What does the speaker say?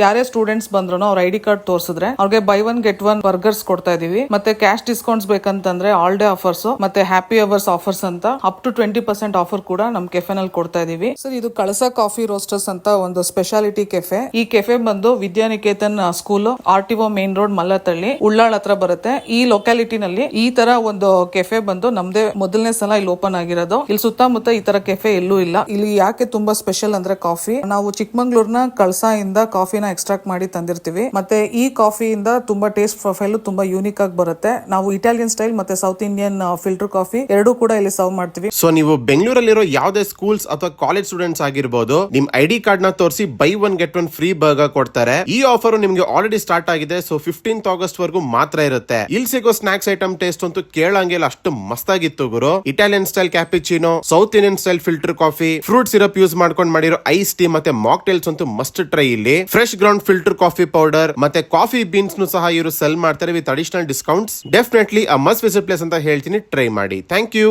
ಯಾರೇ ಸ್ಟೂಡೆಂಟ್ಸ್ ಬಂದ್ರು ಅವ್ರ ಐಡಿ ಕಾರ್ಡ್ ತೋರಿಸಿದ್ರೆ ಅವ್ರಿಗೆ buy one get one burgers ಕೊಡ್ತಾ ಇದೀವಿ. ಮತ್ತೆ ಕ್ಯಾಶ್ ಡಿಸ್ಕೌಂಟ್ಸ್ ಬೇಕಂತಂದ್ರೆ ಆಲ್ ಡೇ ಆಫರ್ಸ್ ಮತ್ತೆ ಹ್ಯಾಪಿ ಅವರ್ಸ್ ಆಫರ್ಸ್ ಅಂತ ಅಪ್ ಟು 20% ಆಫರ್ ಕೂಡ ನಮ್ ಕೆಫೆನಲ್ಲಿ ಕೊಡ್ತಾ ಇದೀವಿ. ಸರ್ ಇದು ಕಳಸ ಕಾಫಿ ರೋಸ್ಟರ್ಸ್ ಅಂತ ಒಂದು ಸ್ಪೆಷಾಲಿಟಿ ಕೆಫೆ. ಈ ಕೆಫೆ ಬಂದು Vidyaniketan school RTO main road Mallathahalli Ullal ಹತ್ರ ಬರುತ್ತೆ. ಈ ಲೊಕ್ಯಾಲಿಟಿನಲ್ಲಿ ಈ ತರ ಒಂದು ಕೆಫೆ ಬಂದು ನಮ್ದೇ ಮೊದಲನೇ ಸಲ ಇಲ್ಲಿ ಓಪನ್ ಆಗಿರೋದು. ಇಲ್ಲಿ ಸುತ್ತಮುತ್ತ ಈ ತರ ಕೆಫೆ ಎಲ್ಲೂ ಇಲ್ಲ. ಇಲ್ಲಿ ಯಾಕೆ ತುಂಬಾ ಸ್ಪೆಷಲ್ ಅಂದ್ರೆ ಕಾಫಿ ನಾವು ಚಿಕ್ಕಮಂಗ್ಳೂರ್ನ ಕಳಸಾ ಇಂದ ಕಾಫಿನ ಎಕ್ಸ್ಟ್ರಾಕ್ಟ್ ಮಾಡಿ ತಂದಿರ್ತೀವಿ. ಮತ್ತೆ ಈ ಕಾಫಿಯಿಂದ ತುಂಬಾ ಟೇಸ್ಟ್ ಪ್ರೊಫೈಲ್ ತುಂಬಾ ಯೂನಿಕ್ ಆಗಿ ಬರುತ್ತೆ. ನಾವು ಇಟಾಲಿಯನ್ ಸ್ಟೈಲ್ ಮತ್ತೆ ಸೌತ್ ಇಂಡಿಯನ್ ಫಿಲ್ಟರ್ ಕಾಫಿ ಎರಡೂ ಕೂಡ ಇಲ್ಲಿ ಸರ್ವ್ ಮಾಡ್ತೀವಿ. ಸೊ ನೀವು ಬೆಂಗಳೂರಲ್ಲಿರೋ ಯಾವುದೇ ಸ್ಕೂಲ್ಸ್ ಅಥವಾ ಕಾಲೇಜ್ ಸ್ಟೂಡೆಂಟ್ಸ್ ಆಗಿರಬಹುದು, ನಿಮ್ ಐಡಿ ಕಾರ್ಡ್ ನ ತೋರಿಸಿ by one get one free burger ಕೊಡ್ತಾರೆ. ಈ ಆಫರ್ ನಿಮ್ಗೆ ಆಲ್ರೆಡಿ ಸ್ಟಾರ್ಟ್ ಆಗಿದೆ. ಸೊ 15th ಆಗಸ್ಟ್ ವರೆಗೂ ಮಾತ್ರ ಇರುತ್ತೆ. ಇಲ್ಲಿ ಸಿಗೋ ಸ್ನಾಕ್ಸ್ ಐಟಮ್ ಟೇಸ್ಟ್ ಅಂತೂ ಕೇಳಂಗಿಲ್ಲ, ಅಷ್ಟು ಮಸ್ತಾಗಿತ್ತು ಗುರು. Italian style cappuccino, south Indian style filter coffee, fruit syrup use ಮಾಡ್ಕೊಂಡು ಮಾಡಿರೋ ಐಸ್ ಟೀ ಮತ್ತೆ ಮಾಕ್ಟೇಲ್ಸ್ ಅಂತೂ ಮಸ್ಟ್ ಟ್ರೈ. ಇಲ್ಲಿ fresh ground filter coffee powder ಮತ್ತೆ ಕಾಫಿ ಬೀನ್ಸ್ ಸಹ ಇವರು ಸೆಲ್ ಮಾಡ್ತಾರೆ with additional discounts. Definitely a must visit place ಅಂತ ಹೇಳ್ತೀನಿ, ಟ್ರೈ ಮಾಡಿ. Thank you.